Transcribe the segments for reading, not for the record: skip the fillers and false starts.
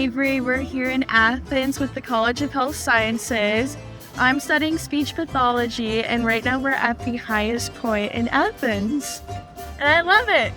Avery. We're here in Athens with the College of Health Sciences. I'm studying speech pathology, and right now we're at the highest point in Athens. And I love it!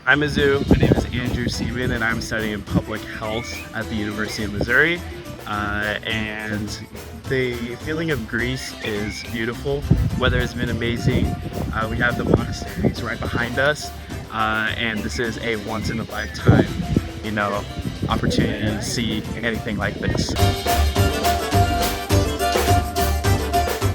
I'm Mizzou. My name is Andrew Seaman, and I'm studying public health at the University of Missouri. And the feeling of Greece is beautiful. Weather has been amazing. We have the monasteries right behind us, and this is a once-in-a-lifetime, opportunity to see anything like this.